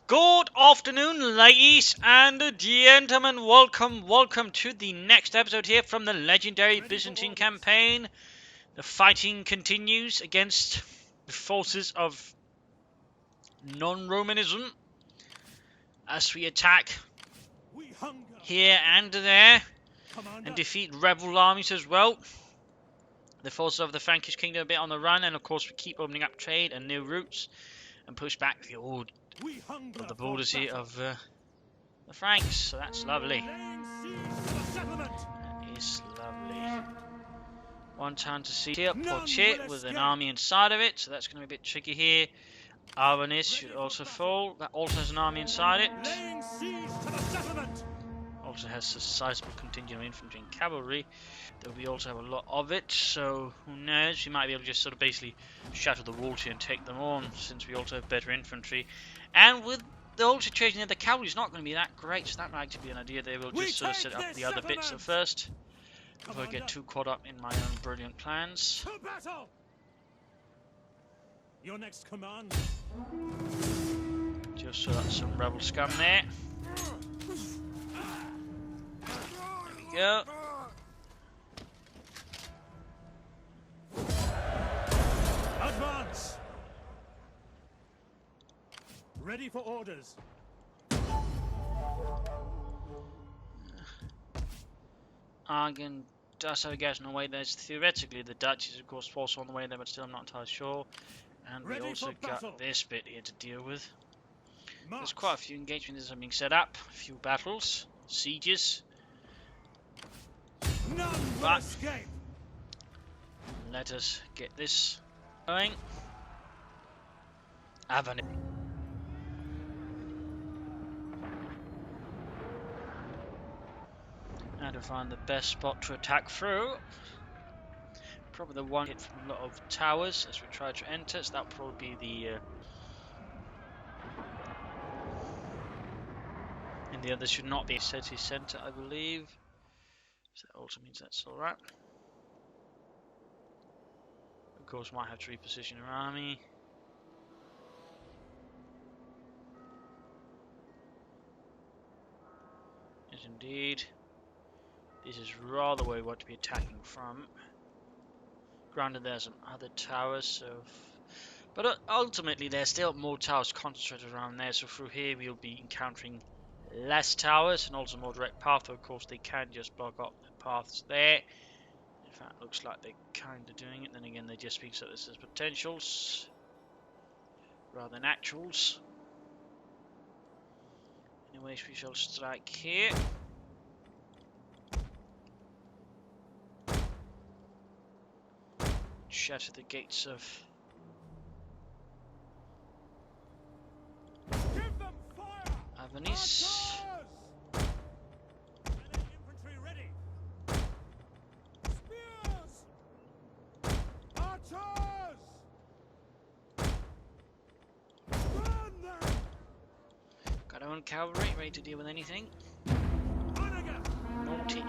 Good afternoon, ladies and gentlemen. Welcome to the next episode here from the Legendary Byzantine campaign. The fighting continues against the forces of non-Romanism as we attack here and there and defeat rebel armies as well. The forces of the Frankish kingdom a bit on the run, and of course we keep opening up trade and new routes and push back the old the borders here of the Franks, so that's lovely. That is lovely. One town to see here, Porchet, with an army inside of it, so that's going to be a bit tricky here. Arvanis should also fall. That also has an army inside it. Also has a sizable contingent of infantry and cavalry, though we also have a lot of it, so who knows, we might be able to just sort of basically shatter the walls here and take them on, since we also have better infantry. And with the whole situation there, the cavalry is not going to be that great, so that might actually be an idea. They will just sort of set up the other bits at first, before I get too caught up in my own brilliant plans. Your next command. Just so that's some rebel scum there. There we go. Advance. Ready for orders. Argan does have a garrison on the way there. Theoretically, the Dutch is of course also on the way there, but still I'm not entirely sure. And we also got this bit here to deal with. There's quite a few engagements that are being set up, a few battles, sieges. But let us get this going. Avenue. Now to find the best spot to attack through. Probably the one hit from a lot of towers as we try to enter, so that'll probably be the and the other should not be a city centre, I believe. So that also means that's alright. Of course, might have to reposition our army. Yes, indeed. This is rather where we want to be attacking from. Granted, there's some other towers, so. But ultimately, there's still more towers concentrated around there, so through here we'll be encountering less towers and also more direct path. Of course, they can just block up the paths there. In fact, looks like they're kind of doing it. Then again, they just speak so this is potentials rather than actuals. Anyways, we shall strike here. Shatter the gates of Avanis. Infantry ready. Spears. Archers. Burn them. Got our own cavalry ready to deal with anything. Naughty.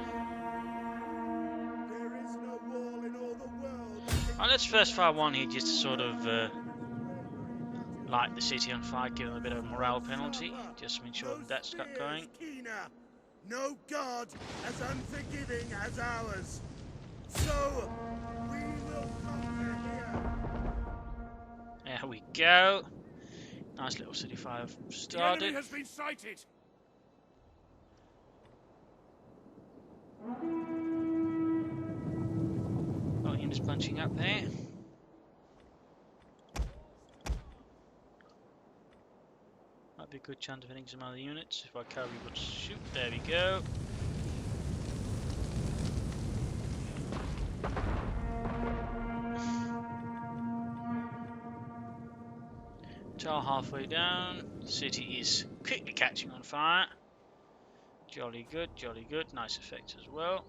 There is no wall in all the world. Alright, let's first fire one here just to sort of light the city on fire, give them a bit of a morale penalty, just to make sure that's got going. No god as unforgiving as ours. So we will conquer here. There we go. Nice little city fire The started. enemy has been sighted. Oh, units punching up there. Might be a good chance of hitting some other units if our cavalry would shoot. There we go. Tower halfway down. City is quickly catching on fire. Jolly good, jolly good. Nice effect as well.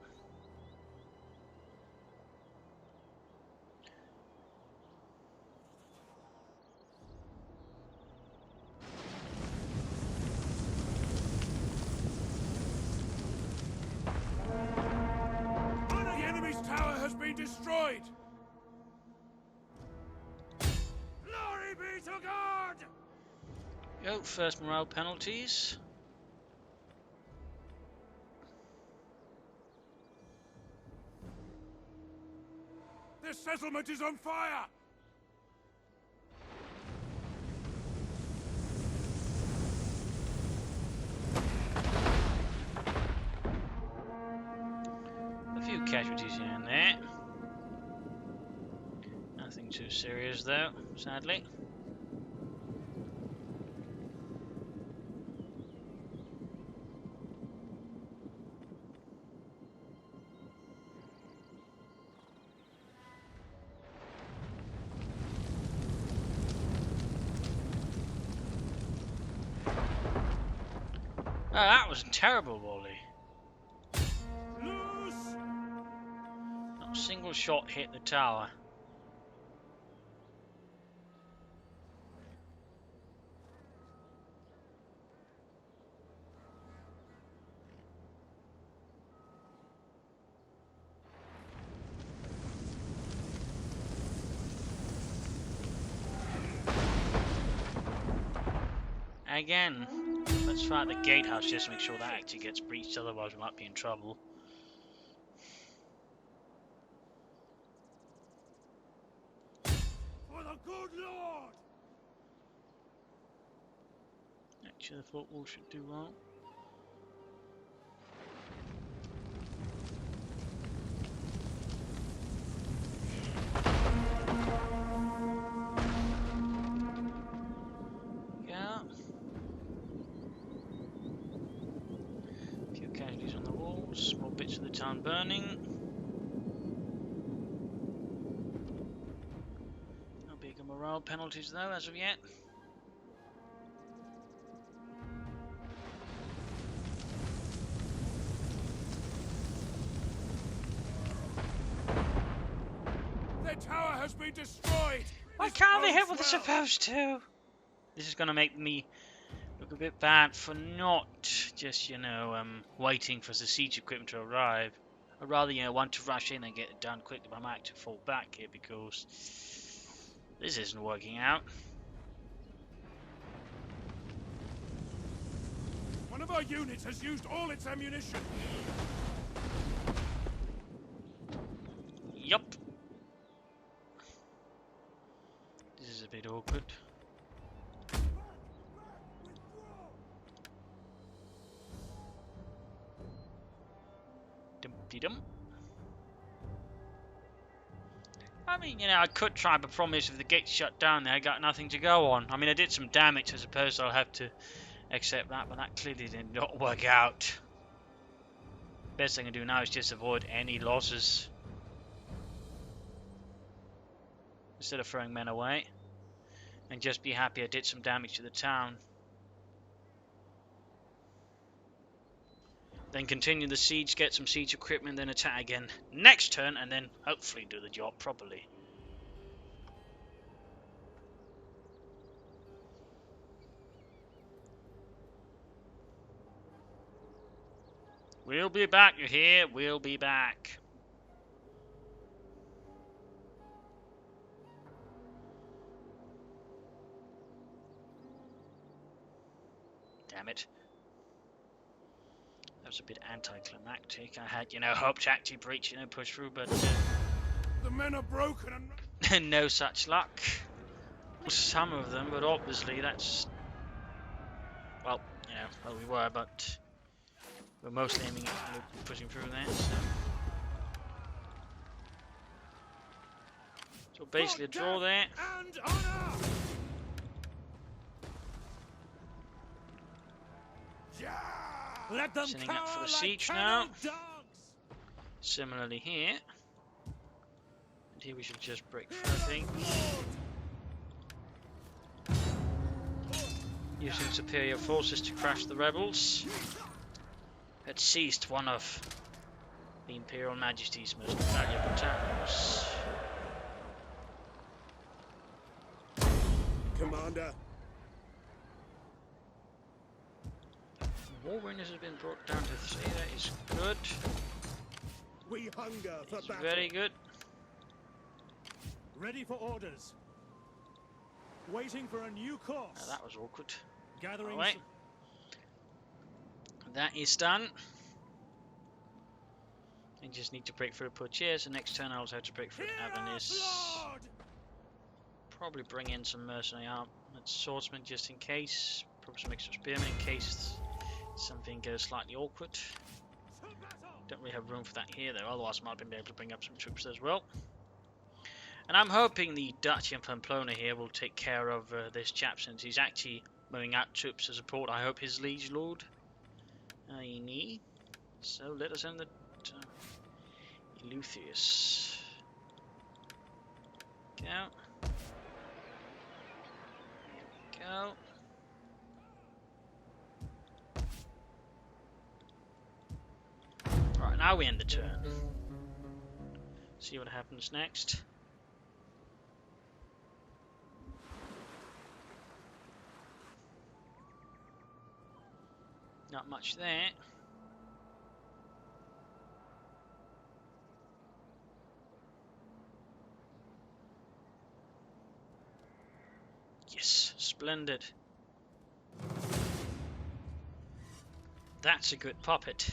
The enemy's tower has been destroyed. Glory be to God! Go, first morale penalties. This settlement is on fire! A few casualties here and there. Nothing too serious though, sadly. Oh, that was a terrible volley. Loose! Not a single shot hit the tower. Again, let's try the gatehouse just to make sure that actually gets breached, otherwise we might be in trouble. For the good Lord! Actually, I thought all should do well. Yeah. A few casualties on the walls, small bits of the town burning. No bigger morale penalties though, as of yet. Their tower has been destroyed! Why This can't they hit bodes what they're well. supposed to? This is going to make me look a bit bad for not just, you know, waiting for the siege equipment to arrive. I'd rather, you know, want to rush in and get it done quickly, but I might have to fall back here because this isn't working out. One of our units has used all its ammunition! Yup. This is a bit awkward. Dum-de-dum. I mean, you know, I could try, but problem is if the gate's shut down there, I got nothing to go on. I mean, I did some damage, I suppose, so I'll have to accept that, but that clearly did not work out. Best thing I can do now is just avoid any losses. Instead of throwing men away. And just be happy I did some damage to the town. Then continue the siege, get some siege equipment, then attack again next turn, and then hopefully do the job properly. We'll be back, you hear? We'll be back. Damn it. That was a bit anticlimactic. I had, you know, hoped to actually breach, you know, push through, but The men are broken and... no such luck. Some of them, but obviously that's... Well, you know, well we were, but we're mostly aiming at pushing through there, so basically a draw there. And honor! Let them Setting up for cower the like siege kennel now. dogs! Similarly here. And here we should just break through, I think. Using superior forces to crush the rebels. Had seized one of the Imperial Majesty's most valuable towns. Commander, War winners has been brought down to 3. That is good. we hunger for It's battle. very good. Ready for orders. Waiting for a new course. Now that was awkward. Gathering. Alright. That is done. I just need to break through Poitiers, and next turn I'll also have to break through Avernus. Probably bring in some mercenary armament swordsmen just in case. Probably some extra spearmen in case something goes slightly awkward. Don't really have room for that here though, otherwise I might be able to bring up some troops as well. And I'm hoping the Duchy of Pamplona here will take care of this chap, since he's actually moving out troops to support, I hope, his liege lord. So let us end the Eleutherius. Go. Go. Right, now we end the turn. See what happens next. Not much there. Yes, splendid. That's a good puppet.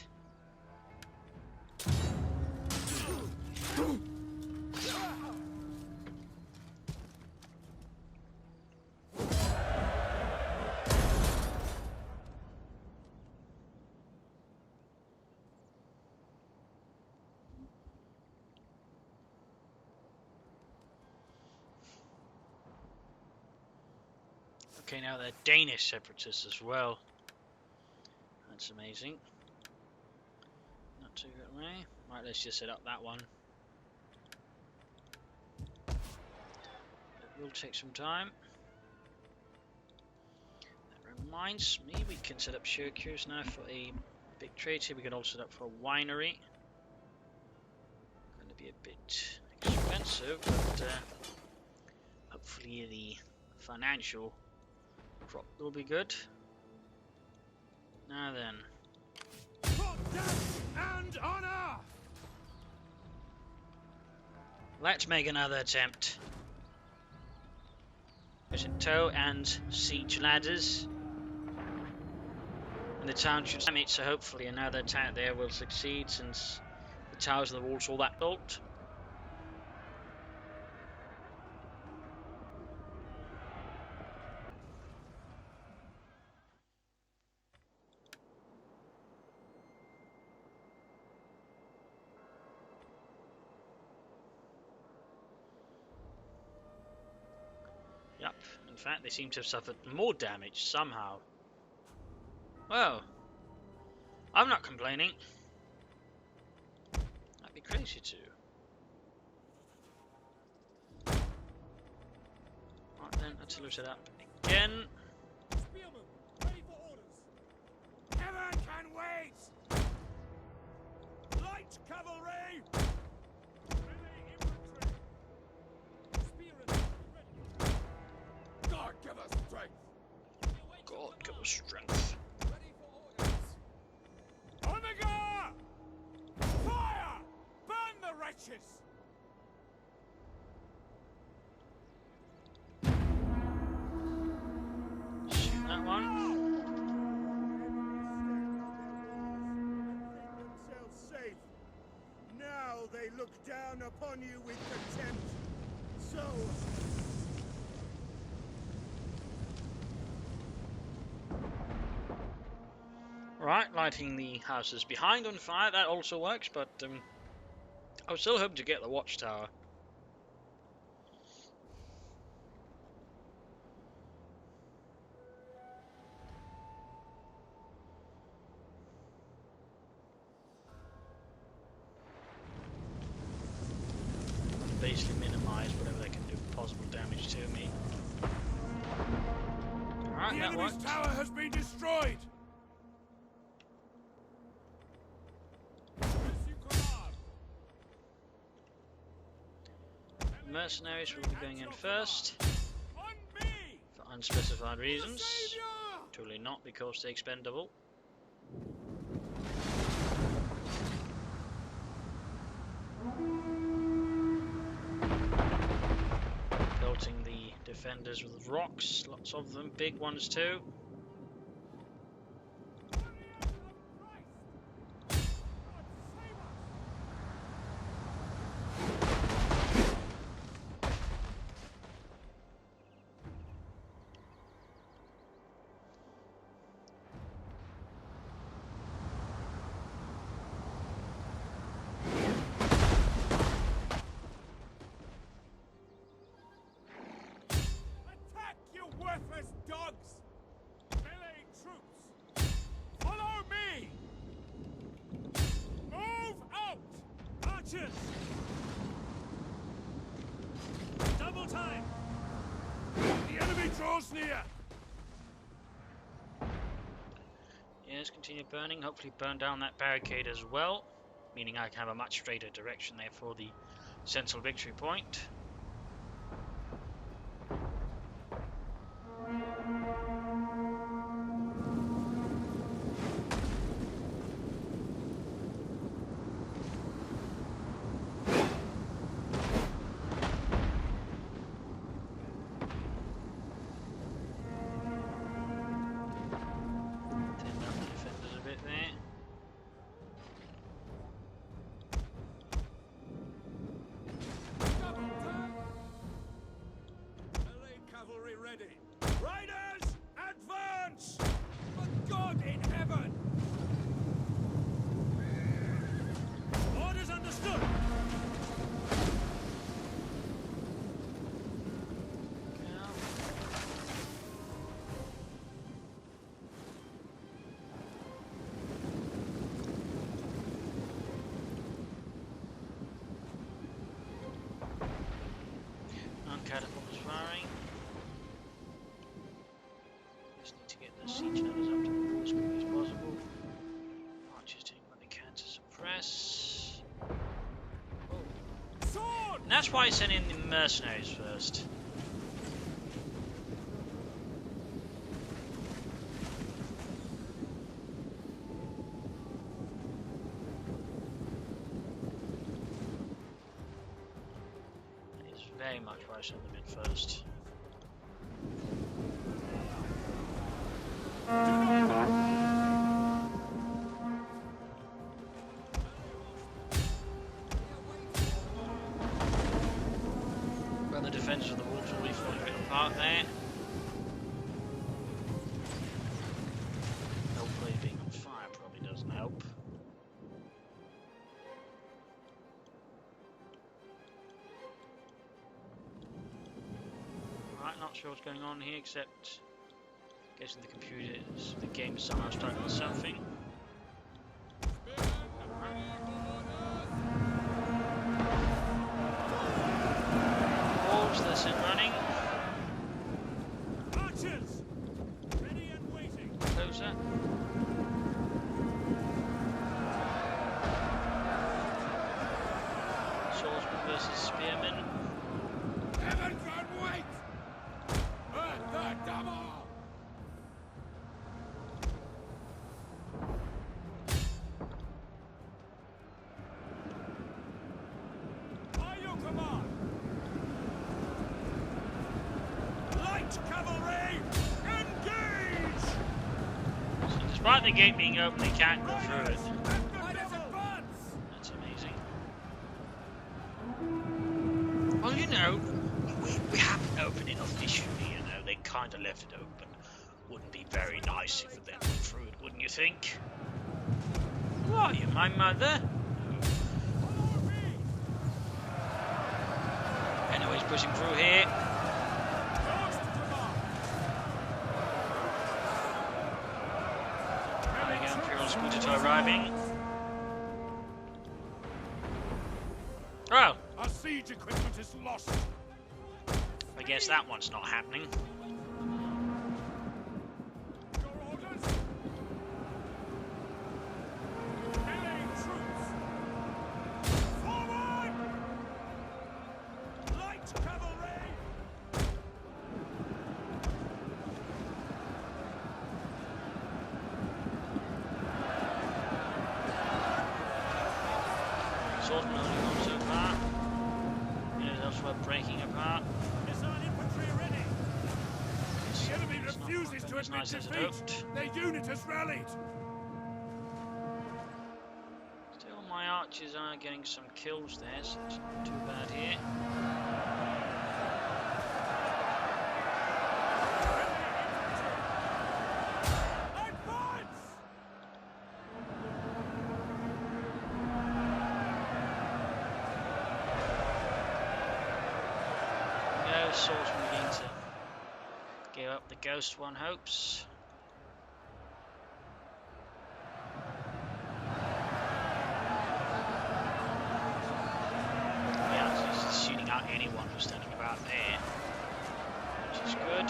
Okay, now they're Danish separatists as well. That's amazing. Not too good way. Right, let's just set up that one. It will take some time. That reminds me, we can set up Syracuse now for a big trade here. We can also set up for a winery. Going to be a bit expensive, but hopefully the financial crop will be good. Now then. For death and honor! Let's make another attempt. There's a tow and siege ladders. And the town should damage, so hopefully another attack there will succeed, since the towers and the walls are all that built. Yep, in fact they seem to have suffered more damage somehow. Well, I'm not complaining. I'd be crazy to. Right then, let's loot it up again. Spearmen, ready for orders. Never can wait! Light cavalry! Melee infantry! Spearmen, ready. God give us strength! God, give us strength. Ready for orders. Omega! Fire! Burn the wretches! Shoot that one. Themselves safe. Now they look down upon you with contempt. So Right, lighting the houses behind on fire, that also works, but I was still hoping to get the watchtower. Basically minimize whatever they can do possible damage to me. Alright, the that enemy's worked. tower has been destroyed. Mercenaries will be going in first On me! for unspecified reasons. Savior! Totally not, because they're expendable. Pelting the defenders with rocks, lots of them, big ones too. draws near. Yes, continue burning. Hopefully burn down that barricade as well, meaning I can have a much straighter direction there for the central victory point. Riders, advance! For God in heaven! Orders understood! Non-catapult is firing. Need to get the siege numbers up to the wall as quickly as possible. Archers doing what they can to suppress. Oh. And that's why I sent in the mercenaries first. That is very much why I sent them in first. Well, the defense of the walls will be falling a bit apart there. Hopefully being on fire probably doesn't help. Alright, not sure what's going on here except guessing the computers, the game is somehow struggling with something. Wolves, they're still running. Archers! Ready and waiting. Closer. Swordsman versus spearmen. Heaven can wait! At the double! By your command! Light cavalry! Engage! So despite the gate being open, they can't go through it. Riders advance! That's amazing. Well, you know, we haven't opened it officially, you know, they kind of left it open. Wouldn't be very nice if they went through it, wouldn't you think? Who are you, my mother? Anyways, pushing through here. There we go, Imperial Scooter arriving. Oh! Our siege equipment is lost! I guess that one's not happening. Your orders? Melee troops! Forward! Light cavalry! Swordsman holding on so far. Units elsewhere breaking apart. Missile infantry ready! The enemy It's not refuses quite to as admit nice as it defeat! hoped. Their unit has rallied! Still, my archers are getting some kills there, so it's not too bad here. Advance! Go, swordsman begin to give up the ghost, one hopes. Yeah, it's just shooting out anyone who's standing about there. Which is good.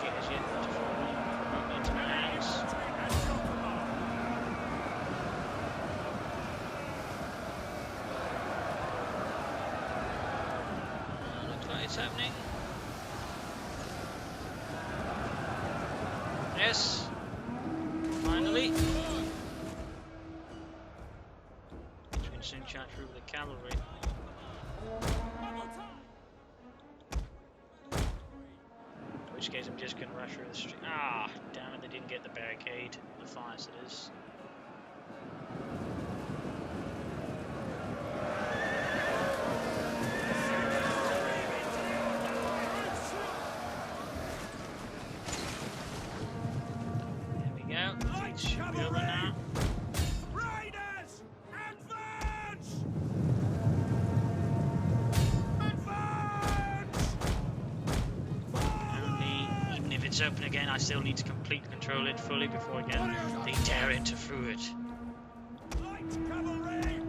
Gears yet not falling. Remotely into my hands. Looks like it's happening. Yes. Finally. We can soon charge through with the cavalry. In which case I'm just going to rush through the street. Ah, damn it, they didn't get the barricade. The fires, it is. There we go. It should be over now. Riders, advance! Apparently, even if it's open again, I still need to completely control it fully before again they dare enter through it. Light cavalry!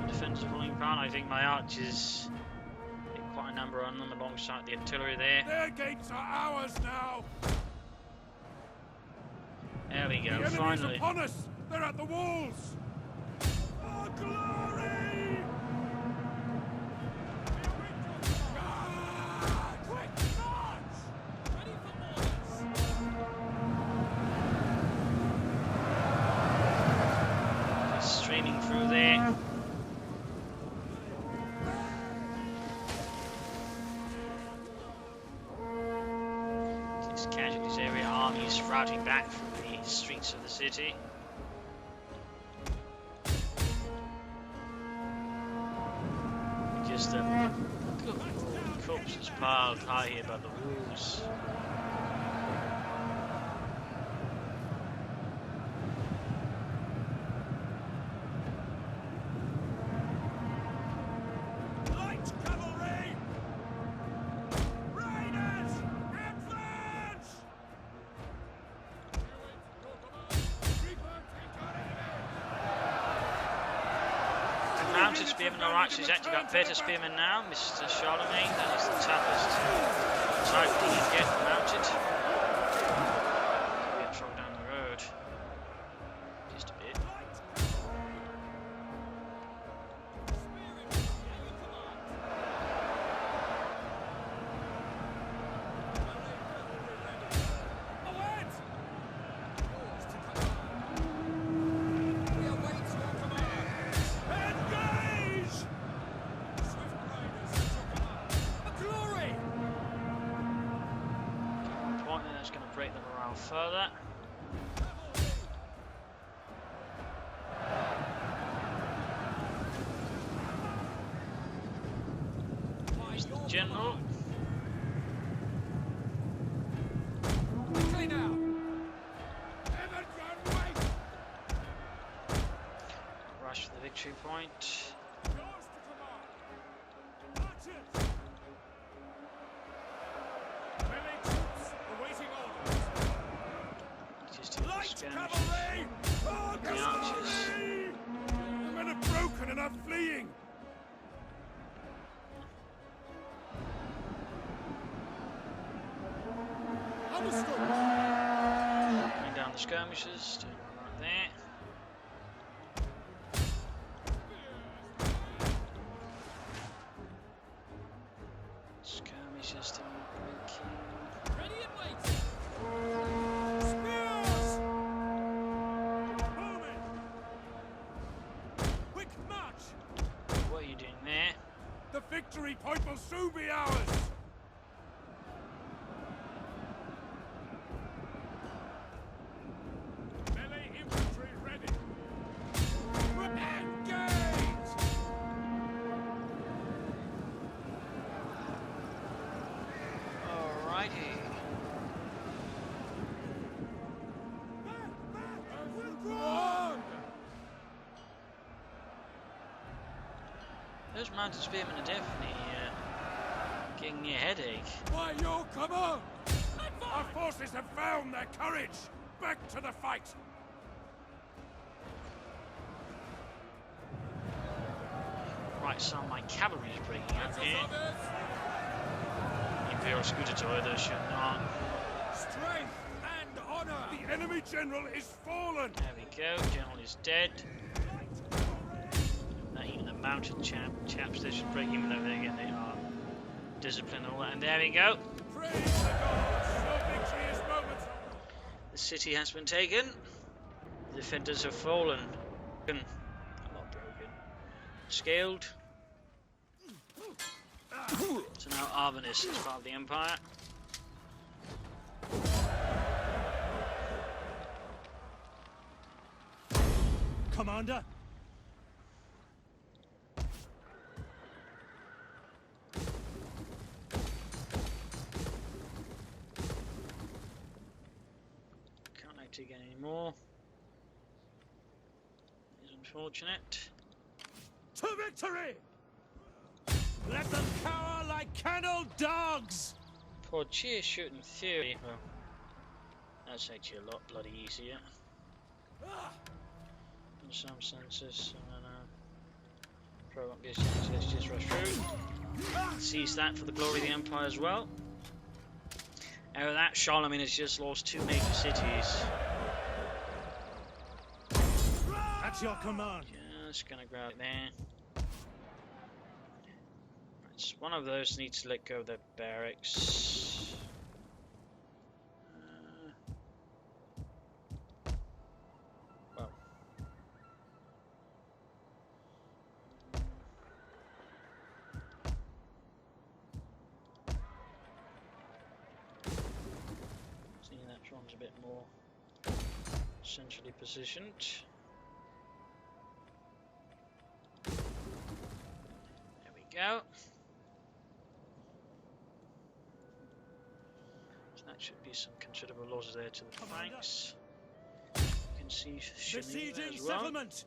Defensive falling apart. I think my archers get quite a number on them alongside the artillery there. Their gates are ours now! There we The go, enemy's finally. upon us! They're at the walls! For glory! Quick march! Ready for orders! Just streaming through there. This casualties area army is routing back through the streets of the city. Just corpses piled high here by the walls. Light cavalry! Riders, advance! The mounted spearmen are actually actually got better spearmen now, Mr. Charlemagne. That is the toughest type that you get mounted. We have trouble down the road. Just a bit. Engage! Swift riders at your command. Glory! Point there that's going to break the morale further. Here's the general. Quickly now! Everton, wait! Rush for the victory point. Yours to command! Archers! Melee troops awaiting orders! Just do the Light skirmishes. cavalry! For The archers. glory! The men are broken and are fleeing! Understood! Bring down the skirmishers. Doing one right there. Skirmishers still breaking. Ready and waiting! Spears! Moving! Quick march! What are you doing there? The victory point will soon be ours! Melee infantry ready! Engage! Alrighty. Those mounted spearmen are definitely Giving me a headache. By your command! Our forces have found their courage! Back to the fight! Right, so my cavalry is breaking out here. Imperial scooter toy, those should not. Strength and honor! The enemy general is fallen! There we go, general is dead. Not even the mountain chaps, they should break even over there again. They are disciplined and all that. And there we go. Praise the gods! Your victory is moment! The city has been taken. The defenders have fallen. Not broken. Scaled. So now Arvanis is part of the Empire. Commander? Can't actually get any more. It's unfortunate. To victory! Let them cower like kennelled dogs! Poor cheer shoot in theory. Well, that's actually a lot bloody easier. In some senses. Let's just rush through. Seize that for the glory of the Empire as well. Out of that, Charlemagne has just lost 2 major cities. At your command. Just gonna grab it there. Right, one of those needs to let go of their barracks. Well. See, that one's a bit more centrally positioned. There we go. So that should be some considerable losses there to the Franks. You can see Charlemagne there as well. Settlement.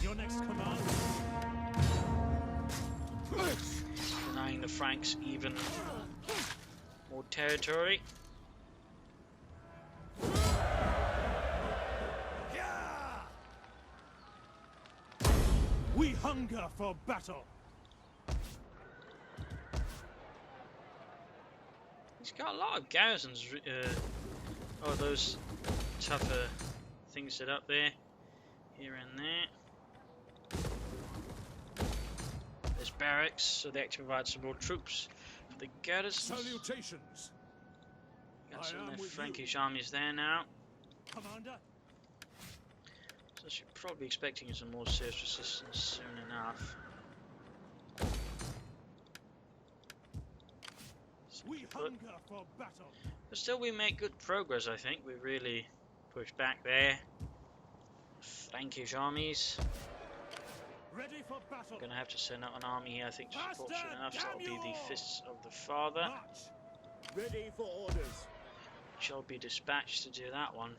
Your next command. Denying the Franks even more territory. We hunger for battle. He's got a lot of garrisons. Oh, those tougher things set up there, here and there. There's barracks, so they actually provide some more troops for the garrisons. Salutations. Got some of their Frankish armies there now. Commander. So I should probably be expecting some more serious resistance soon enough. We hunger for battle. But still, we make good progress. I think we really push back there. Frankish armies. Ready for battle. Gonna have to send out an army here, I think, to support Master, soon enough. So that'll be the damn Fists of the Father. March. Ready for orders. Shall be dispatched to do that one.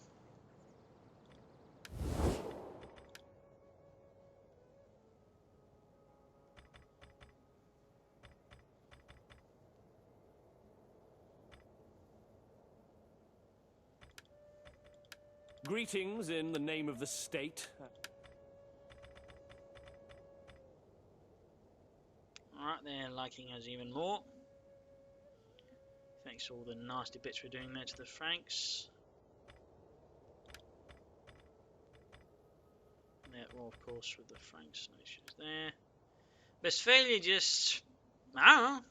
Greetings in the name of the state. Alright, they're liking us even more. Thanks to all the nasty bits we're doing there to the Franks. Yeah, well, of course, with the Franks, no issues there. Westphalia just, I don't know,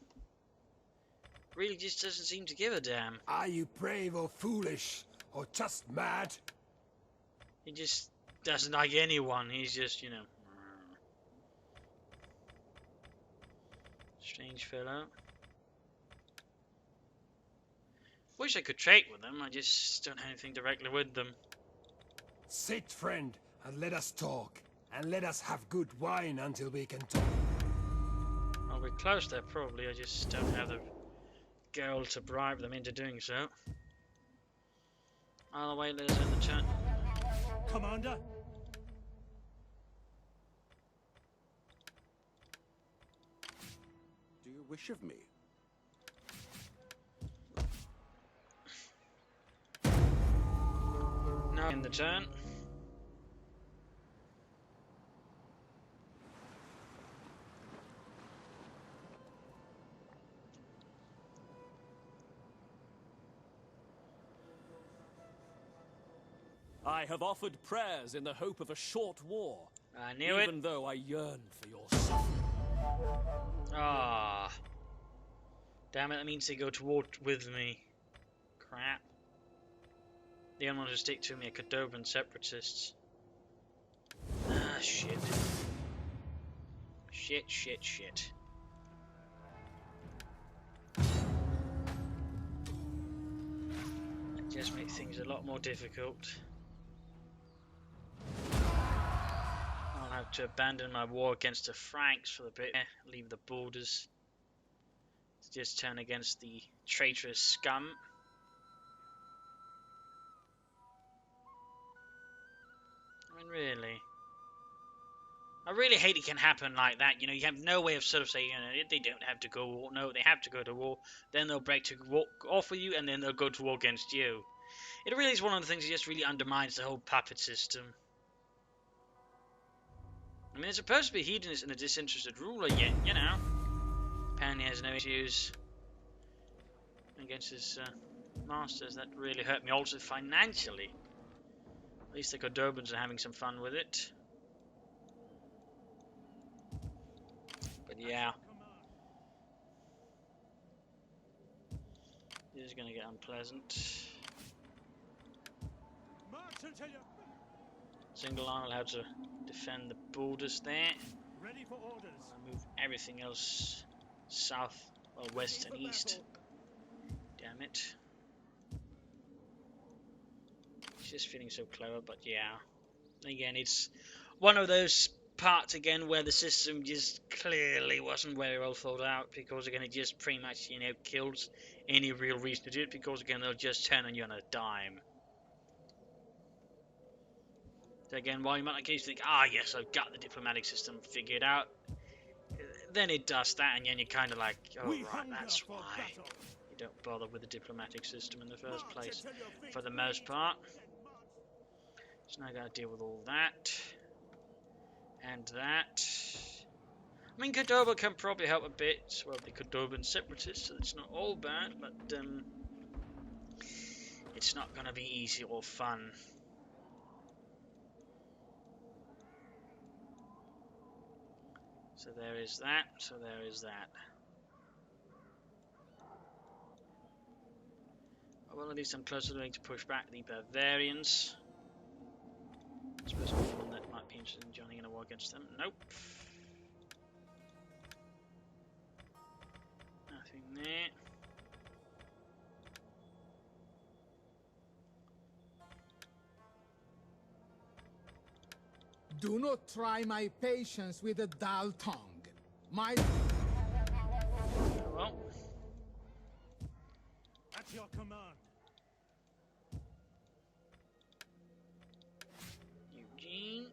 really just doesn't seem to give a damn. Are you brave or foolish, or just mad? He just doesn't like anyone. He's just, you know, strange fellow. Wish I could trade with them. I just don't have anything directly with them. Sit, friend, and let us talk. And let us have good wine until we can talk. Well, we're close there, probably. I just don't have the girl to bribe them into doing so. Either way, let us end the turn. Commander? Do you you wish of me? Now in the turn. I have offered prayers in the hope of a short war. I knew it. Even though I yearn for your suffering. Ah. Damn it, that means they go to war with me. Crap. The only ones who stick to me are Cordoban separatists. Ah, shit. Shit, shit, shit. That just makes things a lot more difficult. I'll have to abandon my war against the Franks for a bit. Leave the borders. Just turn against the traitorous scum. I mean, really. I really hate it can happen like that. You know, you have no way of sort of saying, you know, they don't have to go to war. No, they have to go to war. Then they'll break to war off with you, and then they'll go to war against you. It really is one of the things that just really undermines the whole puppet system. I mean, it's supposed to be hedonist and a disinterested ruler, yet, you know. Apparently has no issues against his masters. That really hurt me also financially. At least the Cordobans are having some fun with it. But yeah. This is going to get unpleasant. Single line will have to defend the borders there. Ready for orders. I'll move everything else south, or west and east. Damn it. It's just feeling so clever, but yeah. Again, it's one of those parts again where the system just clearly wasn't very well thought out, because again it just pretty much, you know, kills any real reason to do it, because again they'll just turn on you on a dime. So again, while you might occasionally think, ah yes, I've got the diplomatic system figured out, then it does that, and then you're kind of like, oh right, that's why you don't bother with the diplomatic system in the first place, for the most part. So now I gotta deal with all that. And that. I mean, Cordoba can probably help a bit. Well, the Cordoban separatists, so it's not all bad, but it's not gonna be easy or fun. So there is that, so there is that. Well, at least I'm closer to push back the Bavarians. I suppose anyone that might be interested in joining in a war against them. Nope. Nothing there. Do not try my patience with a dull tongue. My... Oh well. At your command. Eugene.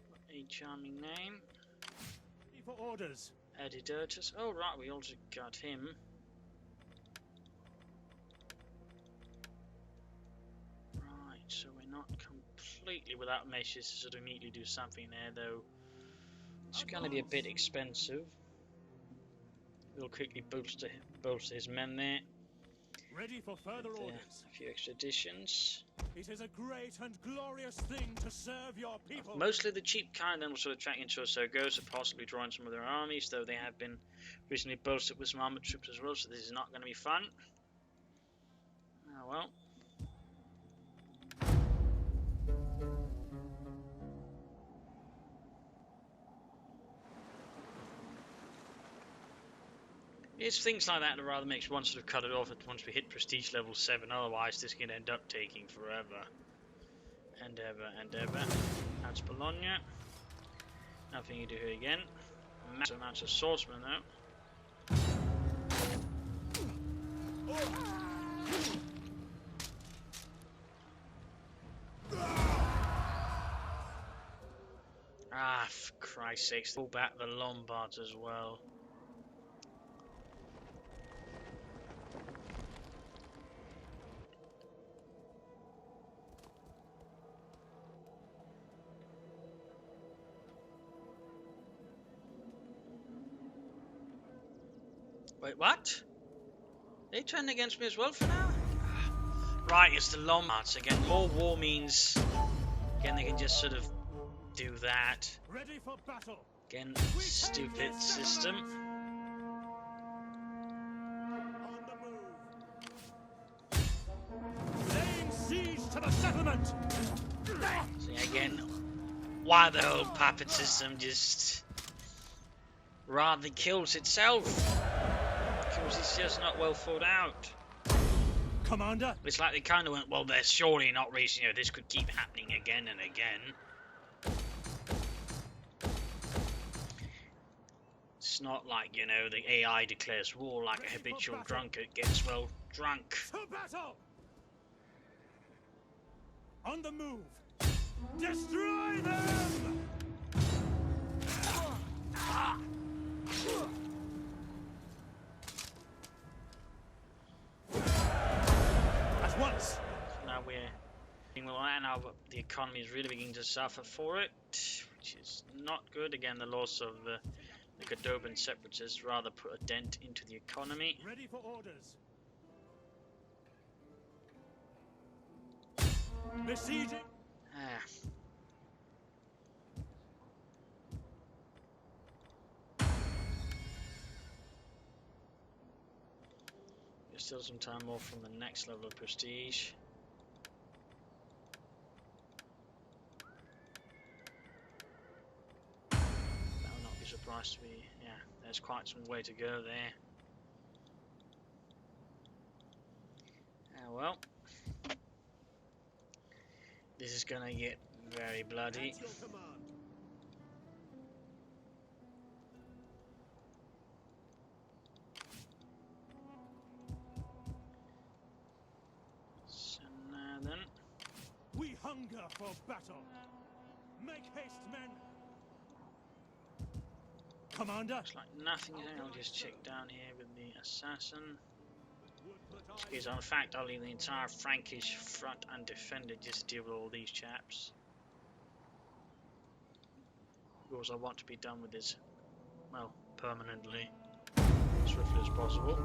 What a charming name. Ready for orders. Editortus. Oh right, we also got him. Right, so we're not completely without measures to sort of immediately do something there, though. It's going to be a bit expensive. We'll quickly bolster his men there. Ready for further orders. A few extra additions. It is a great and glorious thing to serve your people. Mostly the cheap kind, then will sort of track into Saragossa, possibly drawing some of their armies, though they have been recently bolstered with some armored troops as well, so this is not going to be fun. Oh well. It's things like that that rather makes one sort of cut it off once we hit prestige level 7, otherwise this can end up taking forever. And ever and ever. That's Bologna. Nothing you do here again. Massive amounts of swordsmen though. Ah, for Christ's sakes, pull back the Lombards as well. Wait, what? They turned against me as well for now? Right, it's the Lombards again. More war means again they can just sort of do that. Ready for battle. Again, stupid system. On the move. Laying siege to the settlement. So again, why the whole puppet system just rather kills itself? Because it's just not well thought out. Commander. It's like they kind of went, well, there's surely not reason, you know, this could keep happening again and again. It's not like, you know, the AI declares war like a habitual drunkard gets, well, drunk. To battle. On the move. Destroy them. At once. So now we're now the economy is really beginning to suffer for it, which is not good. Again, the loss of the Cordoban separatists rather put a dent into the economy. Ready for orders. Besieging. Ah. There's still some time more from the next level of prestige. I would not be surprised to be, yeah, there's quite some way to go there. Ah, well. This is gonna get very bloody. At your command. So now then, We hunger for battle. Make haste, men. Commander. looks like nothing here. I'll just check down here with the assassin. Because in fact, I'll leave the entire Frankish front undefended just to deal with all these chaps. Because I want to be done with this, well, permanently, as swiftly as possible.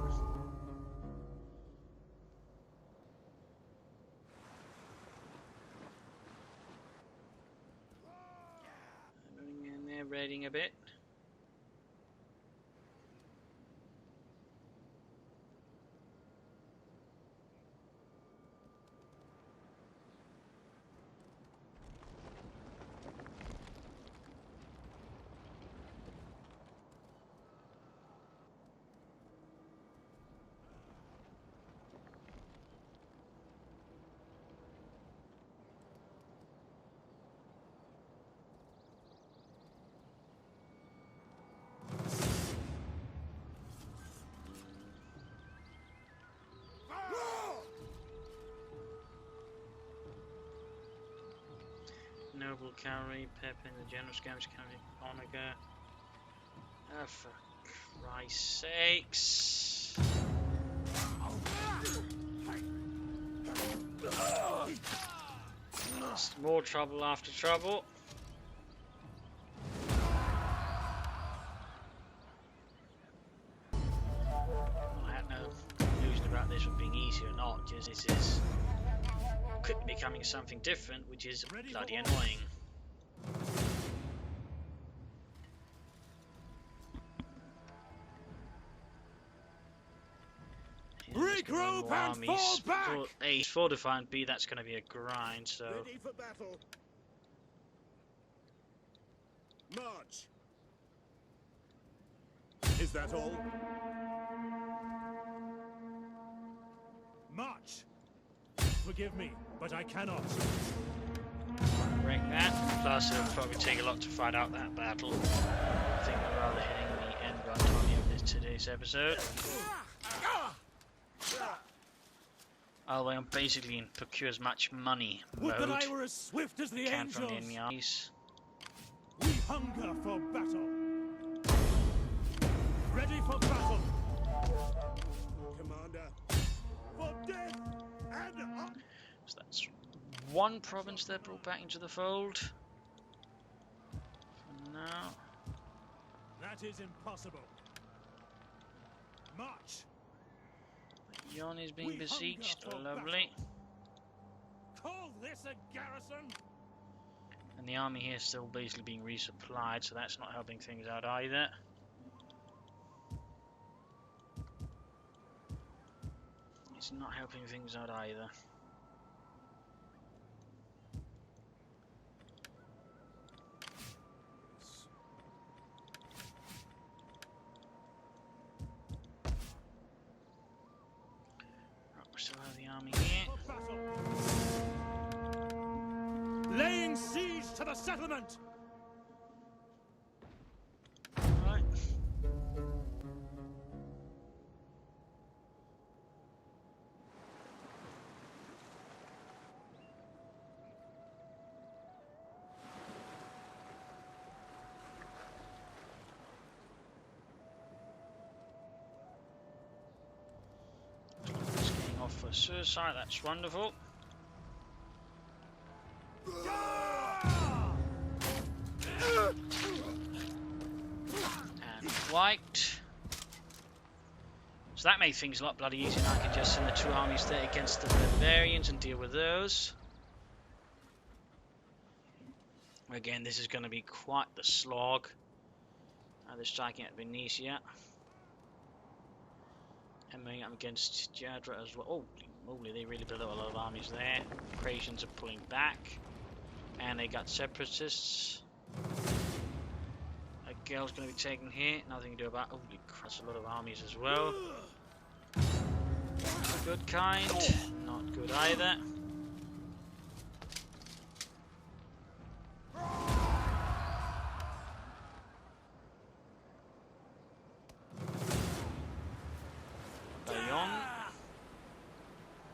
Moving in there, raiding a bit. Noble cavalry, Pepin, the general skirmish cavalry, Omega. Oh, for Christ's sakes. It's more trouble after trouble. I had no illusion about this one being easy or not, just this is quickly becoming something different, which is bloody annoying. Regroup and fall back! A, fortify, and B, that's going to be a grind, so... Ready for battle. March. Is that all? March. Forgive me, but I cannot. Break that. Plus, it'll probably take a lot to fight out that battle. I think we're rather hitting the end run time of this today's episode. Although I'm basically in procure as much money Would that mode I were as swift as the can from the angels. enemy armies. We hunger for battle. Ready for battle. Commander. For death and honor. So that's one province they're brought back into the fold. For now. That is impossible. March. Yon is being We besieged. hunger for Lovely. Call this a garrison? And the army here is still basically being resupplied, so that's not helping things out either. It's not helping things out either. We still have the army here. For battle. Laying siege to the settlement. Right. It's getting off for suicide, that's wonderful. And wiped. So that made things a lot bloody easier. Now I can just send the two armies there against the barbarians and deal with those. Again, this is going to be quite the slog. They're striking at Venetia. And moving up against Jadra as well. Oh, holy, they really built up a lot of armies there. Praesians are pulling back. And they got separatists. A girl's going to be taken here. Nothing to do about. Holy crap, that's a lot of armies as well. Not a good kind. Not good either. Bayonne.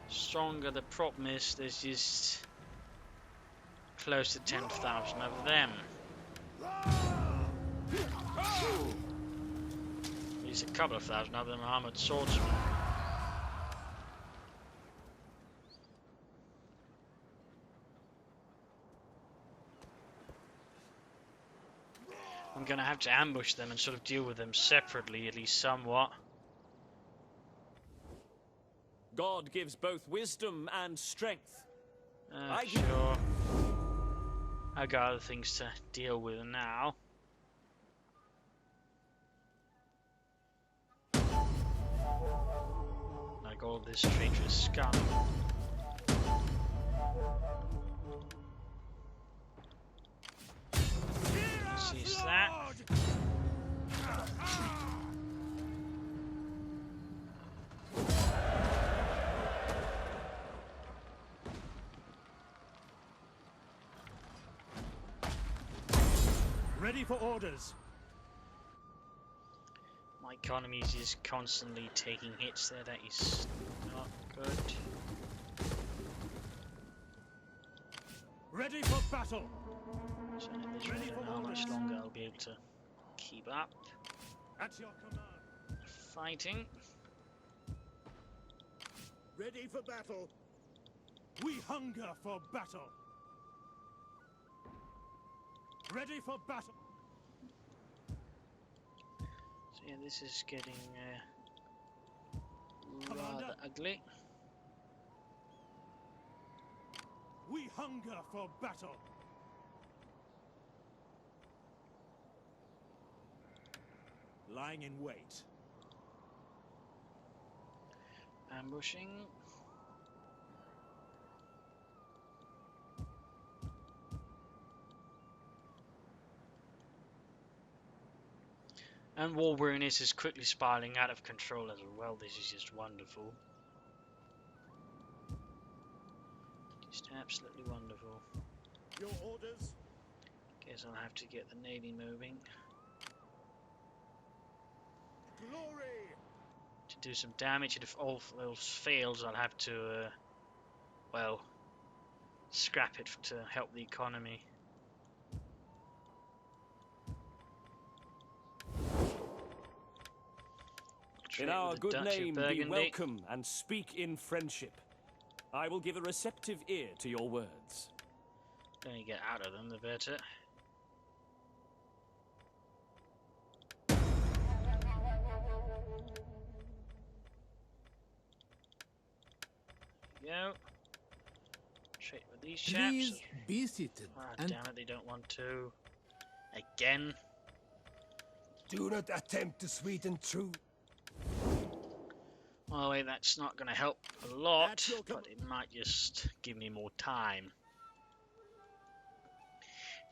Stronger. The problem is there's just close to 10,000 of them. There's a couple of thousand of them armored swordsmen. I'm gonna have to ambush them and sort of deal with them separately, at least somewhat. God gives both wisdom and strength. Sure. I got other things to deal with now. Like all this traitorous scum. Seize that. Ready for orders. My economy is just constantly taking hits there. That is not good. Ready for battle. So this really don't know how much longer I'll be able to keep up At your command. fighting. Ready for battle. We hunger for battle. Ready for battle. So yeah, this is getting rather Commander. ugly. We hunger for battle. Lying in wait. Ambushing. And war weariness is quickly spiraling out of control as well. This is just wonderful. Just absolutely wonderful. Your orders. Guess I'll have to get the navy moving. Glory. To do some damage, and if all else fails, I'll have to, well, scrap it to help the economy. In Trade our with the good Duchy of name, be Burgundy. welcome and speak in friendship. I will give a receptive ear to your words. The sooner you get out of them, the better. go. Trade with these Please chaps. be seated. Ah, And damn it, they don't want to. Again. Do not attempt to sweeten truth. Well, wait, that's not going to help a lot, At your but it might just give me more time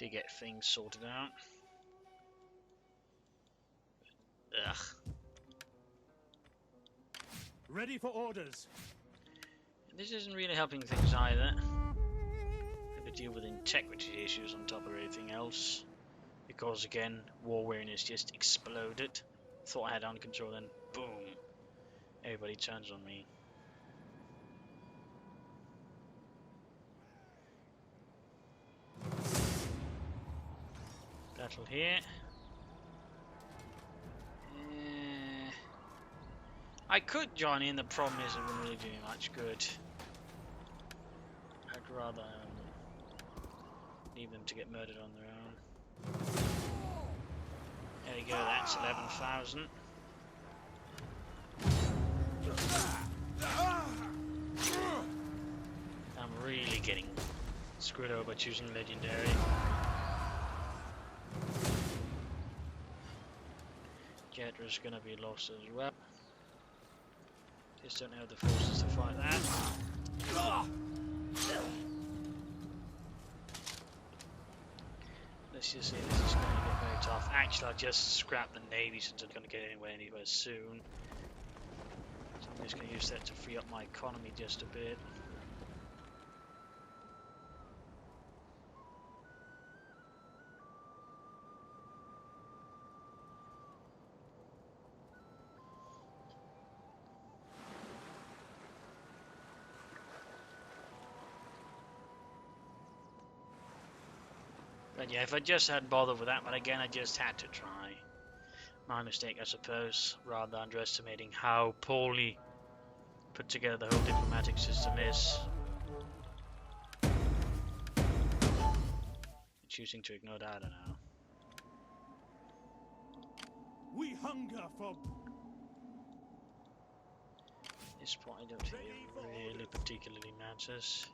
to get things sorted out. Ugh. Ready for orders. This isn't really helping things either. I have to deal with integrity issues on top of everything else. Because again, war weariness just exploded. Thought I had it under control, then boom. Everybody turns on me. Battle here. I could join in, the problem is it wouldn't really do me much good. I'd rather leave them to get murdered on their own. There we go, that's 11,000. I'm really getting screwed over by choosing Legendary. Jedra's gonna be lost as well. Just don't have the forces to fight that. Let's just see, this is going to get very tough. Actually, I'll just scrap the navy since I'm going to get anywhere soon. So I'm just going to use that to free up my economy just a bit. But yeah, if I just hadn't bothered with that, but again, I just had to try. My mistake, I suppose, rather underestimating how poorly put together the whole diplomatic system is. Choosing to ignore that, I don't know. We hunger for. At this point, I don't think it really particularly matters.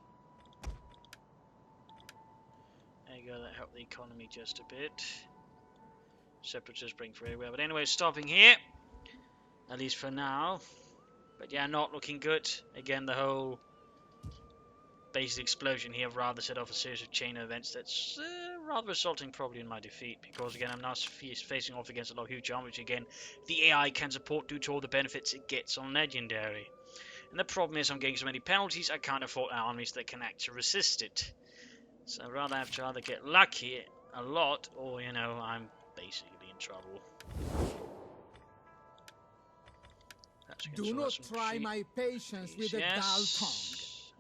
There you go, that helped the economy just a bit. Separatists bring for everywhere. But anyway, stopping here. At least for now. But yeah, not looking good. Again, the whole basic explosion here rather set off a series of chain events that's rather resulting probably in my defeat. Because again, I'm now facing off against a lot of huge armies, which again, the AI can support due to all the benefits it gets on Legendary. And the problem is I'm getting so many penalties, I can't afford armies that can actually resist it. So I'd rather have to either get lucky a lot, or, you know, I'm basically in trouble. do not try my patience with a dull tongue.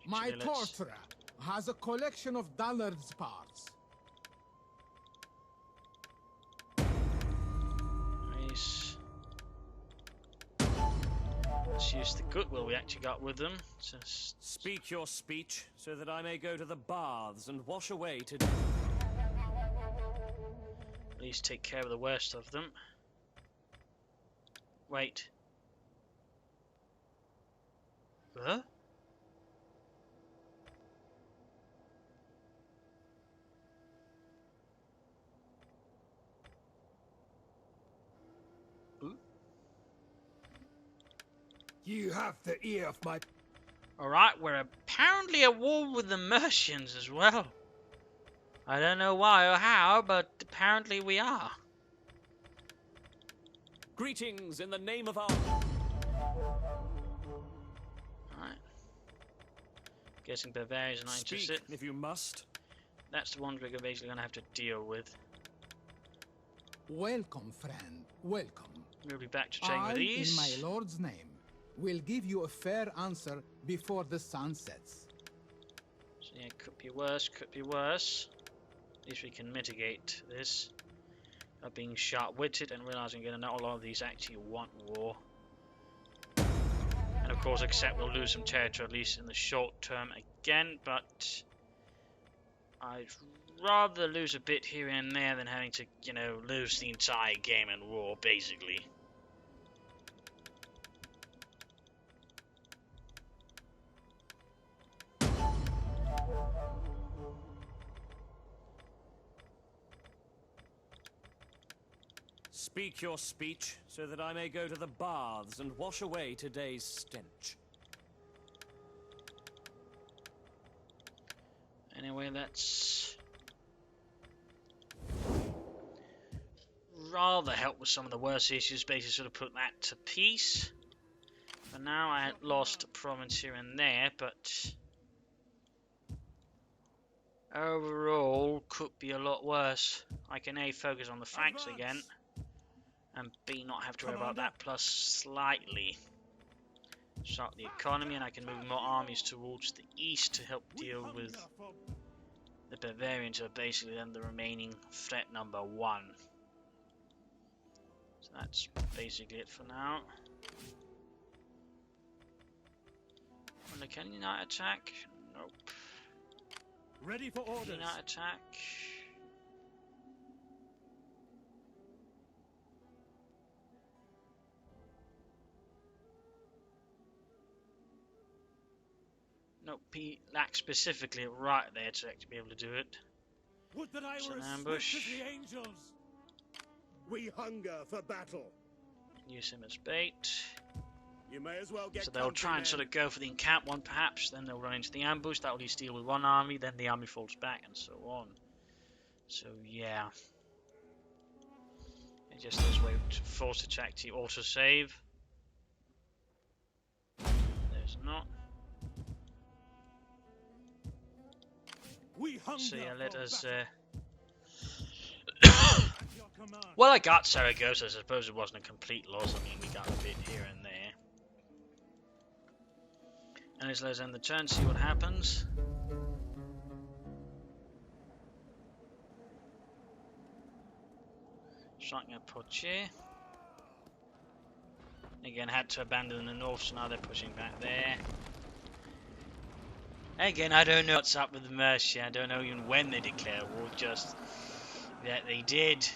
My torturer has a collection of dullards parts. Nice. Let's use the goodwill we actually got with them. Just Speak your speech, so that I may go to the baths and wash away today. at least take care of the worst of them. Wait. Huh? You have the ear of my... Alright, we're apparently at war with the Mercians as well. I don't know why or how, but apparently we are. Greetings in the name of our... Alright. Guessing Bavarians are not interested. Speak, if you must. That's the ones we're basically going to have to deal with. Welcome, friend. Welcome. We'll be back to train with these. In my lord's name, will give you a fair answer before the sun sets. So yeah, could be worse, could be worse. At least we can mitigate this. Of being sharp-witted and realizing again not a lot of these actually want war. And of course, except we'll lose some territory, at least in the short term again, but I'd rather lose a bit here and there than having to, you know, lose the entire game in war, basically. Speak your speech, so that I may go to the baths and wash away today's stench. Anyway, let's rather help with some of the worst issues, basically sort of put that to peace. For now, I had lost a province here and there, but overall could be a lot worse. I can A, focus on the facts again, and B, not have to worry about that, plus slightly start the economy, and I can move more armies towards the east to help deal with the Bavarians, who are basically then the remaining threat number 1. So that's basically it for now. Can you not attack? Nope. Ready for orders. Can you not attack? Nope, he lacks specifically right there to actually be able to do it. Would that I It's were an as ambush. swift as the angels. We hunger for battle. Use him as bait. You may as well get So they'll try and sort of go for the encamped one perhaps, then they'll run into the ambush, that'll leave deal with one army, then the army falls back and so on. So yeah. It just this way to force attack to auto-save. There's not. We hunger So yeah, let for us battle. At your command. well, I got Saragossa, I suppose it wasn't a complete loss. I mean, we got a bit here and there. And let's end the turn, see what happens. Striking a Poitiers. Again, had to abandon the north, so now they're pushing back there. Again, I don't know what's up with the Mercia. I don't know even when they declare war, just that they did.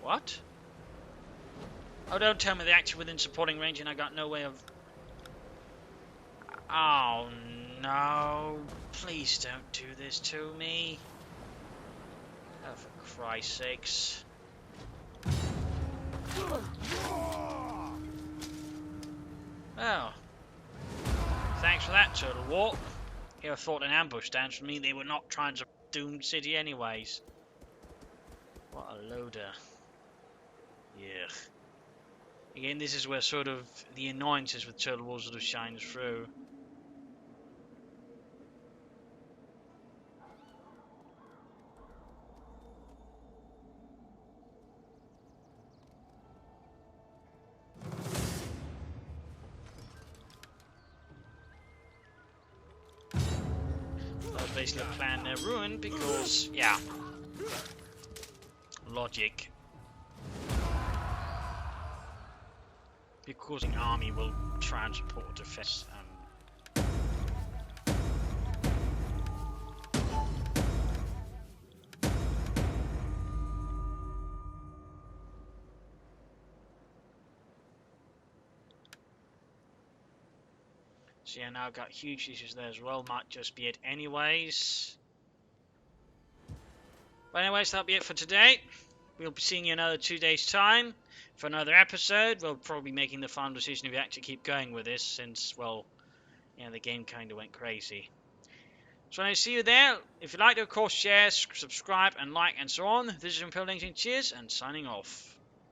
What? Oh, don't tell me they're actually within supporting range and I got no way of... Oh, no. Please don't do this to me. Oh, for Christ's sakes. Well. Thanks for that, Total War. Here I thought an ambush down for me. They were not trying to doom city anyways. What a loader. Yeah. Again, this is where sort of the annoyances with Total War sort of shines through. That was basically a plan ruined because, yeah, logic. Because an army will try and support defense. So yeah, now I've got huge issues there as well. Might just be it anyways. But anyways, that'll be it for today. We'll be seeing you in another 2 days' time for another episode. We'll probably be making the final decision if we actually keep going with this, since, well, yeah, the game kind of went crazy. So I see you there. If you like to, of course, share, subscribe, and like, and so on. This is Imperial Legendary. Cheers, and signing off.